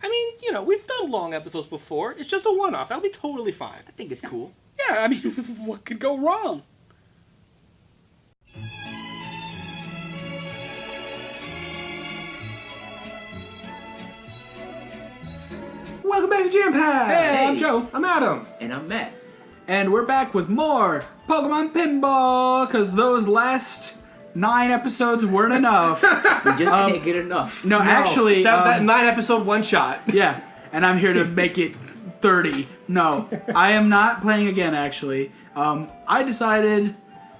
I mean, you know, we've done long episodes before. It's just a one-off. That'll be totally fine. I think it's cool. Yeah, I mean, what could go wrong? Welcome back to Jam Pad! Hey, I'm Joe. I'm Adam. And I'm Matt. And we're back with more Pokemon Pinball, because those last 9 episodes weren't enough. We just can't get enough. No, actually... That 9-episode one-shot. Yeah, and I'm here to make it 30. No, I am not playing again, actually. I decided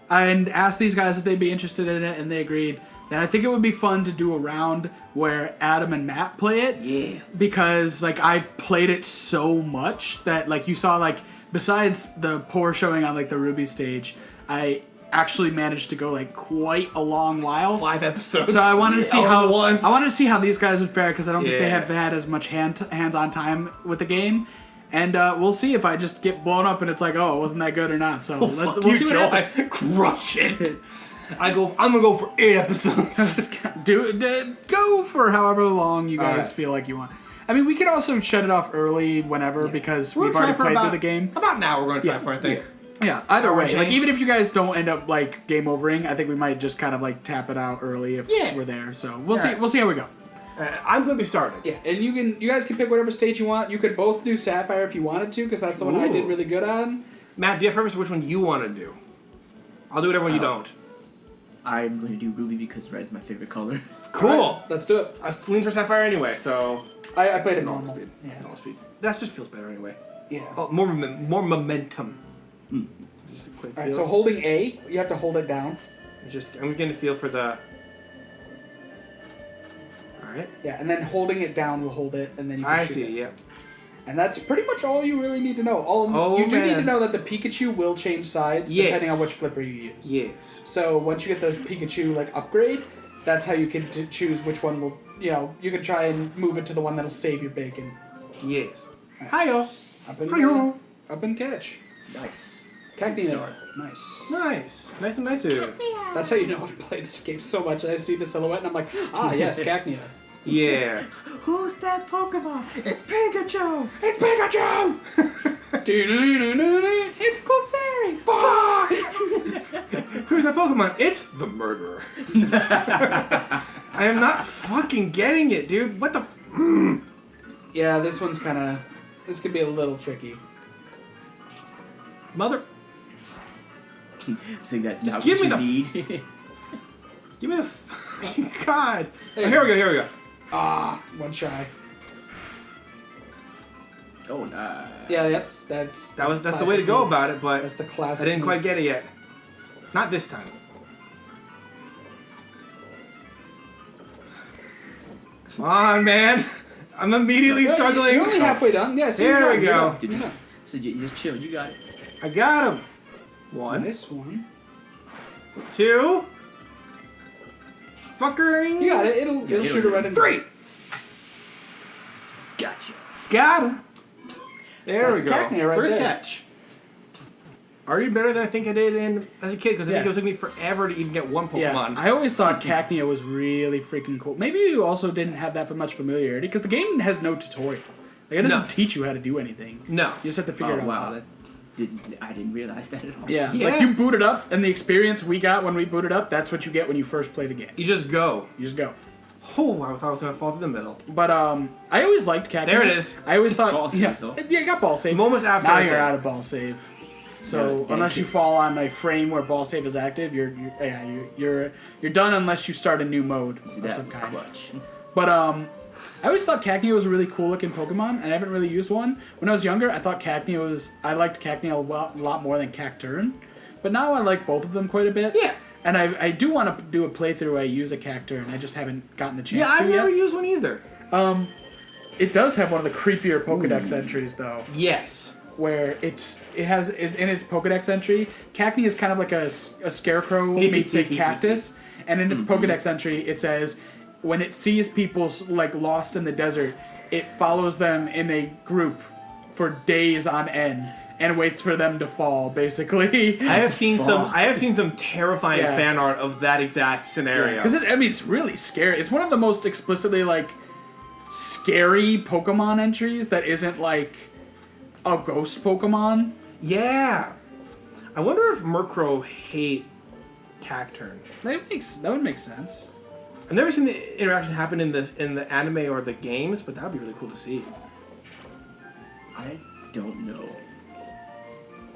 and asked these guys if they'd be interested in it, and they agreed. And I think it would be fun to do a round where Adam and Matt play it. Yes. Because, like, I played it so much that, like, you saw, like, besides the poor showing on, like, the Ruby stage, I actually managed to go, like, quite a long while. 5 episodes. So I wanted to see how once. I wanted to see how these guys would fare, because I don't think they Yeah. have had as much hands-on time with the game. And we'll see if I just get blown up and it's like, oh, it wasn't that good or not. So we'll see what happens. Crush it. I'm gonna go for 8 episodes. Go for however long you guys Alright. feel like you want. I mean, we could also shut it off early whenever because we've already played through the game. About now we're gonna try for, I think. Yeah, either way. change. Like, even if you guys don't end up, like, game overing, I think we might just kind of, like, tap it out early if we're there. So we'll see. Alright. We'll see how we go. I'm gonna be starting. Yeah, and you guys can pick whatever stage you want. You could both do Sapphire if you wanted to, because that's the one I did Ooh. really good on. Matt, do you have preference which one you want to do? I'll do whatever one you don't. I'm going to do Ruby because red is my favorite color. Cool. Alright, let's do it. I lean for Sapphire anyway, so I played it normal normal. speed. Yeah. Normal speed. That just feels better anyway. Yeah. Oh, more momentum. Just a quick Alright, feel. so holding A, you have to hold it down. I'm getting a feel for the. All right. Yeah, and then holding it down will hold it, and then you can I shoot see. it. Yeah. And that's pretty much all you really need to know. You do need to know that the Pikachu will change sides depending on which flipper you use. Yes. So once you get the Pikachu like upgrade, that's how you can choose which one will. You know, you can try and move it to the one that'll save your bacon. Yes. Hiyo. Up and catch. Nice. Cacnea. Nice. Nice. Nice and nice. That's how you know I've played this game so much. I see the silhouette and I'm like, ah, yes, Cacnea. Yeah. Who's that Pokemon? It's Pikachu! It's Pikachu! It's Clefairy! Who's that Pokemon? It's the murderer. I am not fucking getting it, dude. What the? Yeah, this one's kind of. This could be a little tricky. Mother. See, that's Just not give what me you the- need. Give me the fucking God. Oh, here we go. Here we go. Ah, one shy. Oh, nice. Yeah, yep. That's That's the way to go about it, but That's the I classic. didn't quite move. get it yet. Not this time. Come on, man. I'm immediately struggling. You're only halfway done. Yeah, so There you we go. You just, so you just chill. You got it. I got him. 1, This one. 2. Fuckering. You got it. It'll shoot it right in. 3. Gotcha. Got him. There That's we go. Cacnea right First there. catch. Already better than I think I did as a kid, because I think Yeah. it took me forever to even get one Yeah, Pokemon. I always thought Cacnea was really freaking cool. Maybe you also didn't have that much familiarity, because the game has no tutorial. Like, it doesn't No. teach you how to do anything. No. You just have to figure it out. Wow, I didn't realize that at all. Yeah. Yeah. Like, you boot it up, and the experience we got when we booted up, that's what you get when you first play the game. You just go. You just go. Oh, I thought I was going to fall through the middle. But, I always liked Cacnea. There it is. I always thought... ball save, yeah, though. yeah, you got ball save. Moments after Now I you're saved. out of ball save. So Yeah, unless you fall on a frame where ball save is active, you're done unless you start a new mode See, of that some was kind. clutch. But I always thought Cacnea was a really cool looking Pokemon, and I haven't really used one. When I was younger, I thought I liked Cacnea a lot more than Cacturn, but now I like both of them quite a bit. Yeah. And I do want to do a playthrough where I use a Cacturn. I just haven't gotten the chance Yeah, to I've yet. never used one either. It does have one of the creepier Pokedex entries though. Yes. Where it has in its Pokedex entry, Cacnea is kind of like a scarecrow meets a cactus, and in its Pokedex entry it says when it sees people like lost in the desert, it follows them in a group for days on end and waits for them to fall. Basically, I have seen some terrifying Yeah. fan art of that exact scenario. because it's really scary. It's one of the most explicitly like scary Pokemon entries that isn't like a ghost Pokemon. Yeah. I wonder if Murkrow hate Cacturn. That would make sense. I've never seen the interaction happen in the anime or the games, but that would be really cool to see. I don't know.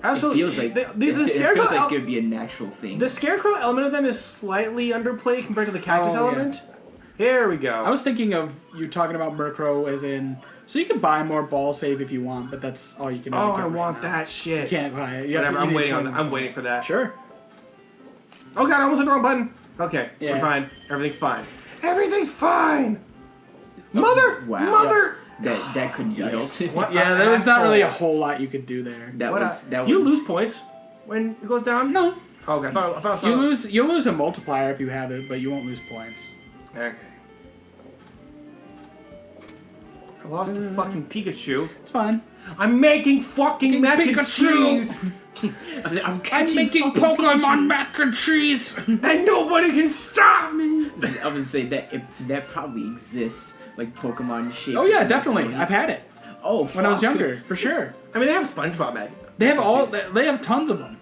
Also, it feels like the it Scarecrow feels like it would be a natural thing. The Scarecrow element of them is slightly underplayed compared to the Cactus element. Here we go. I was thinking of you talking about Murkrow as in, so you can buy more ball save if you want, but that's all you can. Oh, get I want now. that shit. You can't buy it. Whatever. I'm waiting on that. I'm waiting for that. Sure. Oh god, I almost hit the wrong button. Okay, Yeah. we're fine. Everything's fine. Everything's fine. Mother. That couldn't be helped. What Yeah, an there was not really a asshole. whole lot you could do there. Do you lose points when it goes down? No. Oh, okay. I thought I saw You'll lose a multiplier if you have it, but you won't lose points. Okay. I lost the fucking Pikachu. It's fine. I'm making fucking mac and cheese, I'm making Pokemon mac and cheese, and nobody can stop me. I was gonna say that probably exists, like Pokemon shape. Oh yeah, definitely. I've had it. Oh, when I was younger, for sure. I mean, they have SpongeBob mac. They have all. They have tons of them.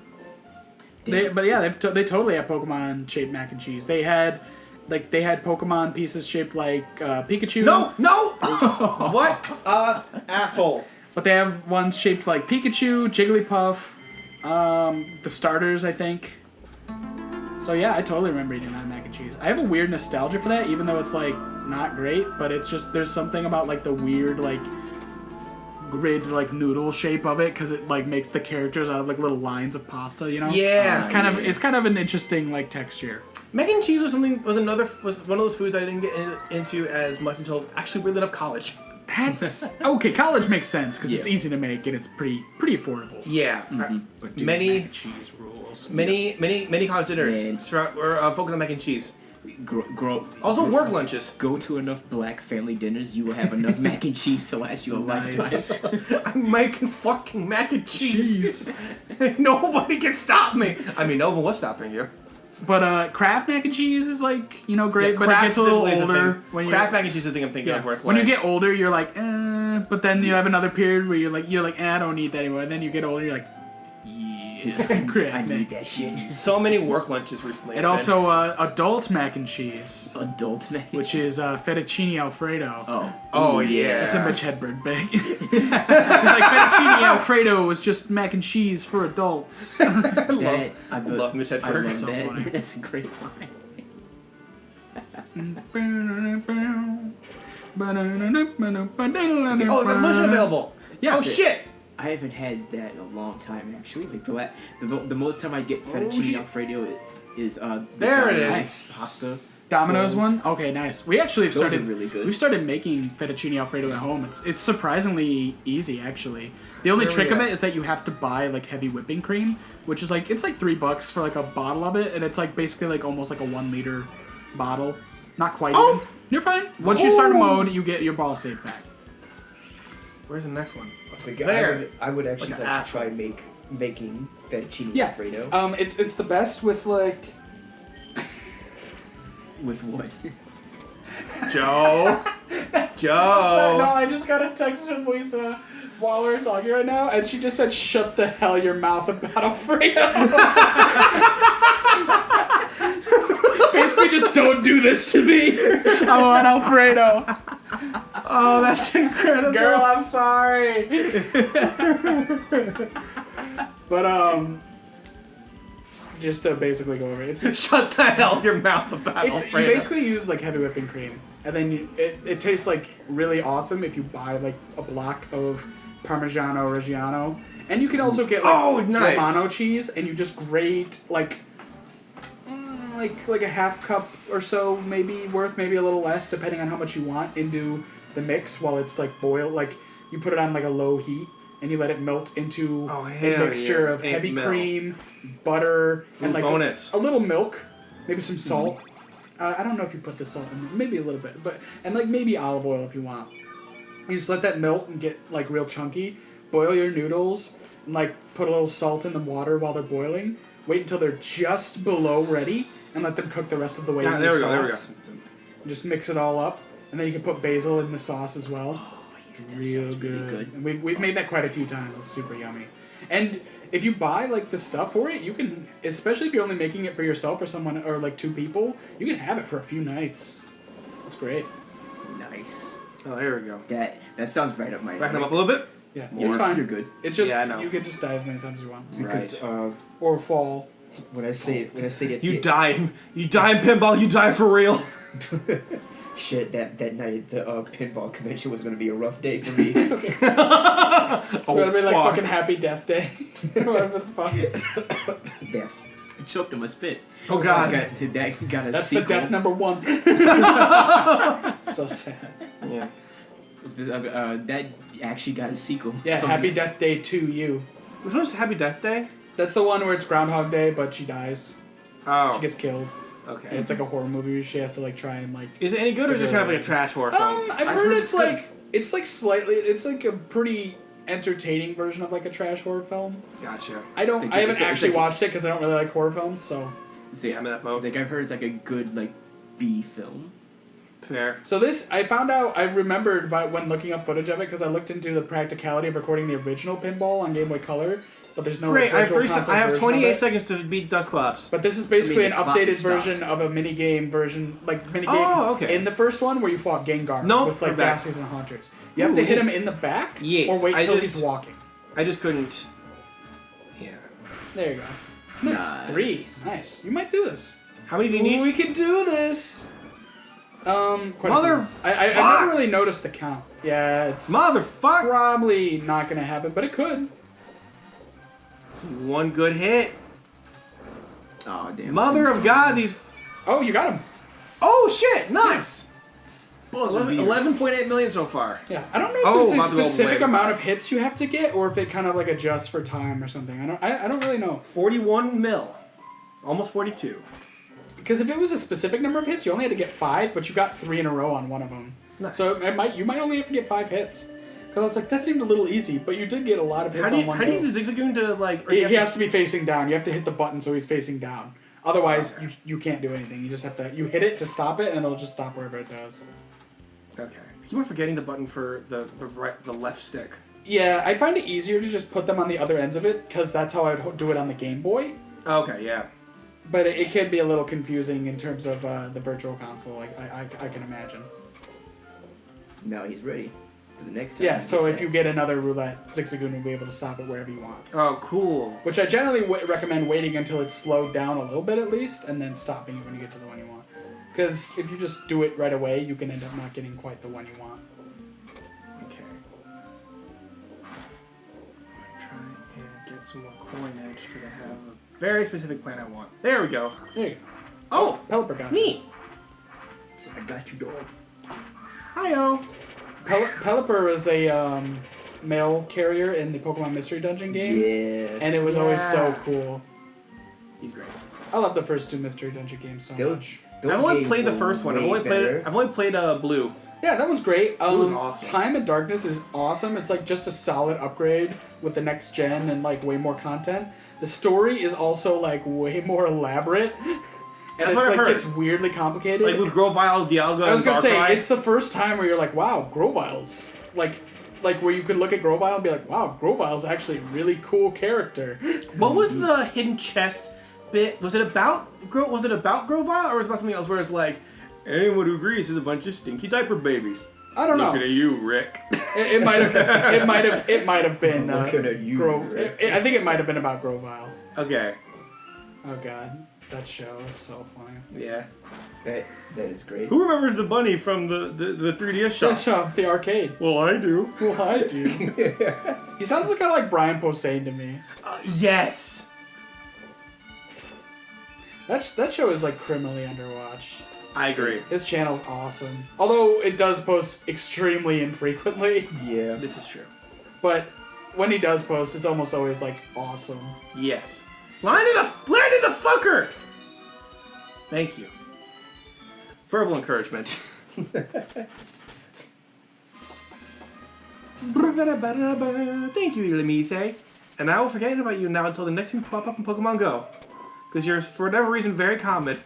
They totally have Pokemon shaped mac and cheese. They had Pokemon pieces shaped like Pikachu. No. What asshole. But they have ones shaped like Pikachu, Jigglypuff, the starters, I think. So yeah, I totally remember eating that mac and cheese. I have a weird nostalgia for that, even though it's like not great, but it's just there's something about like the weird like grid like noodle shape of it because it like makes the characters out of like little lines of pasta, you know? Yeah. It's kind of an interesting like texture. Mac and cheese was one of those foods I didn't get into as much until actually weirdly enough college. That's okay. College makes sense because it's Yeah. easy to make and it's pretty affordable. Yeah. But dude, Many mac and cheese rules. Many college dinners Man. were focused on mac and cheese. Also, work lunches. Go to enough black family dinners, you will have enough mac and cheese to last you a Nice. lifetime. I'm making fucking mac and cheese. Nobody can stop me. I mean, no one was stopping you. But Kraft mac and cheese is like great, Yeah, but it Kraft gets a little is the older thing. when you Kraft mac and cheese is the thing I'm thinking of. Where it's when like, you get older, you're like, but then you have another period where you're like, I don't eat that anymore. And then you get older, you're like, yeah, Kraft I mac need and that cheese. shit. so many work lunches recently. And also adult mac and cheese, Adult mac and which is Fettuccine Alfredo. Oh yeah. It's a Mitch Hedberg bag. It's like Fettuccine Alfredo was just mac and cheese for adults. I love Mitch I Hedberg. love So that. funny. That's a great line. Oh, is that lotion available? Yeah. Oh shit. I haven't had that in a long time, actually. Like the most time I get Oh, fettuccine shit. Alfredo is the There it Domino's is. pasta. Domino's rolls. one? Okay, nice. We actually have Those started are really good. We've started making fettuccine alfredo at home. It's surprisingly easy actually. The only Where trick we of at? it is that you have to buy like heavy whipping cream, which is like it's like $3 for like a bottle of it, and it's like basically like almost like a 1 liter bottle. Not quite Oh! even. You're fine. Once you start a Oh! mode, you get your ball saved back. Where's the next one? Like, I would actually Like an like to try making fettuccine Yeah. Alfredo. It's the best with like With what? Joe. No, Joe. I just got a text from Lisa while we were talking right now, and she just said, "Shut the hell your mouth about Alfredo." Basically, just don't do this to me. I want Alfredo. Oh, that's incredible. Girl, I'm sorry. But just to basically go over it, it's just Shut the hell your mouth about you Alfredo. basically use like heavy whipping cream, and then it tastes like really awesome if you buy like a block of Parmigiano Reggiano, and you can also get like nice. Romano cheese, and you just grate like a half cup or so, maybe a little less, depending on how much you want, into the mix while it's like boiled. Like you put it on like a low heat, and you let it melt into Oh, a hell mixture yeah. of Egg heavy melt. cream, butter, and like bonus. a little milk, maybe some salt. I don't know if you put the salt in, maybe a little bit, but and like maybe olive oil if you want. You just let that melt and get like real chunky. Boil your noodles and like put a little salt in the water while they're boiling. Wait until they're just below ready and let them cook the rest of the way. Yeah, in there your we go. There we sauce. go. Just mix it all up. and then you can put basil in the sauce as well. That Real sounds good. really good. And we've made that quite a few times. It's super yummy. And if you buy like the stuff for it, you can, especially if you're only making it for yourself or someone or like 2 people, you can have it for a few nights. That's great. Nice. Oh, here we go. That sounds right up my Backing them up a little bit. Yeah, More. it's fine. You're good. It's just Yeah, I know. you can just die as many times as you want, Because or fall. when I stayed at You the die in pinball. You die for real. shit that night at the pinball convention was gonna be a rough day for me. It's gonna be like fuck. fucking Happy Death Day, whatever the fuck. Death. I choked on my spit. Oh god. That got a That's sequel. the death number 1. So sad. Yeah. That actually got a sequel. Yeah, Happy Death Day to you. Which one's Happy Death Day? That's the one where it's Groundhog Day, but she dies. Oh. She gets killed. Okay. And it's like a horror movie. She has to like try and like. Is it any good or is it kind of like a trash horror film? I've heard it's like it's like a pretty entertaining version of like a trash horror film. Gotcha. I haven't it's actually like- watched it because I don't really like horror films. So See, Yeah, I'm in that it's boat. like I've heard it's like a good like B film. Fair. this I found out. I remembered when looking up footage of it because I looked into the practicality of recording the original Pinball on Game Boy Color, but there's no Great. like, I virtual console have version 28 of it. seconds to beat Dustclops. But this is basically I mean, an the clock updated stopped. version of a minigame version, like minigame Oh, okay. in the first one where you fought Gengar Nope, with like we're back. gases and haunchers. You have to hit him in the back Yes, or wait I till just- he's walking. I just couldn't. Yeah. There you go. Nice. Nice. 3. Nice. You might do this. How many do you Ooh, need? we can do this. Quite Mother a few. I fuck. never really noticed the count. Yeah, it's Motherfucker! probably not gonna happen, but it could. One good hit. Oh damn. Mother of God, these. Oh, you got him. Oh shit! Nice. Buzzer beater. 11.8 million so far. Yeah, I don't know if Oh, there's about a to go specific way amount back. of hits you have to get, or if it kind of like adjusts for time or something. I don't really know. 41 mil. Almost 42. Because if it was a specific number of hits, you only had to get 5, but you got 3 in a row on one of them. Nice. So you might only have to get 5 hits. Because I was like, that seemed a little easy, but you did get a lot of hits How do on you, one how do go. you use the Zigzagoon to like? or He you have has to be facing down. You have to hit the button so he's facing down. Otherwise, you can't do anything. You just have to you hit it to stop it, and it'll just stop wherever it does. Okay. I keep on forgetting the button for the left stick. Yeah, I find it easier to just put them on the other ends of it because that's how I'd do it on the Game Boy. Okay. Yeah. But it can be a little confusing in terms of the virtual console. I can imagine. Now he's ready for the next time. Yeah, so if you get another roulette, Zigzagoon will be able to stop it wherever you want. Oh, cool. Which I generally recommend waiting until it's slowed down a little bit at least, and then stopping it when you get to the one you want. Because if you just do it right away, you can end up not getting quite the one you want. Okay. Try and get some more coinage because I have a very specific plan I want. There we go. There you go. Oh, Pelipper got it. neat. So I got you, dog. Hi-yo. Pelipper is a mail carrier in the Pokemon Mystery Dungeon games. Yeah. And it was always so Yeah. cool. He's great. I love the first 2 Mystery Dungeon games so Those- much. those I've only games played the were first one. I've way only played better. it. I've only played Blue. Yeah, that one's great. was awesome. Time and Darkness is awesome. It's like just a solid upgrade with the next gen and like way more content. The story is also like way more elaborate. And That's it's what I've like heard. it's weirdly complicated. Like with Grovyle, Dialga, I was and gonna say Darkrai. it's the first time where you're like, wow, Grovyle's like where you could look at Grovyle and be like, wow, Grovyle's actually a really cool character. What was the hidden chest bit? Was it about Grovyle, or was it about something else? Where it's like, anyone who agrees is a bunch of stinky diaper babies. I don't know. Looking at you, Rick. It might have been. Looking at you, Rick. I think it might have been about Grovyle. Okay. Oh god, that show is so funny. Yeah. That is great. Who remembers the bunny from the 3DS shop? Shop, the arcade. Well, I do. Well, I do. He sounds kind of like Brian Posehn to me. Yes. That show is like criminally underwatched. I agree. His channel's awesome. Although it does post extremely infrequently, Yeah. This is true. but when he does post, it's almost always like awesome. Yes. Land of the fucker! Thank you. Verbal encouragement. Thank you, Ilamise. And I will forget about you now until the next time you pop up in Pokemon Go. Because you're, for whatever reason, very common.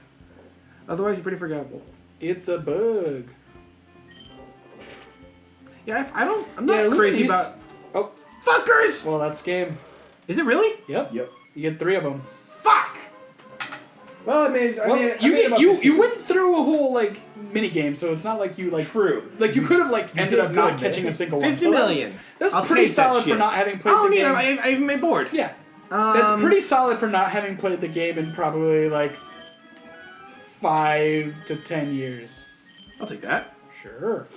Otherwise, you're pretty forgettable. It's a bug. Yeah, I'm not Yeah, crazy Luminis- about Oh, fuckers. well, that's game. Is it really? Yep. Yep. You get 3 of them. Fuck. Well, I made. You went through a whole like mini game, so it's not like you like True. like you could have like ended did up not good, man. catching a single one. 50 So million. That's I'll pretty take that solid for shit. not having played Oh, the neat. game. I even made board. Yeah. That's pretty solid for not having played the game in probably like 5 to 10 years. I'll take that. Sure.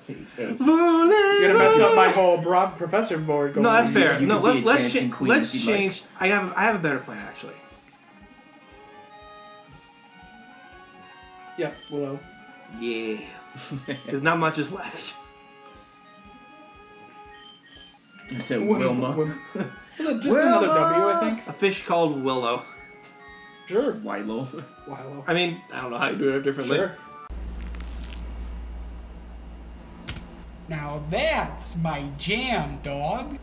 Hey, You're gonna mess up my whole Rob Professor board. Going No, that's fair. You No, could be a let's dancing queen let's if you'd like. change. I have a better plan actually. Yep, Willow. Yes. There's not much is left. So Wilma. Just another W, I think. A fish called Willow. Sure. Wilo. Willow. I mean, I don't know how you do it differently. Sure. Now that's my jam, dog.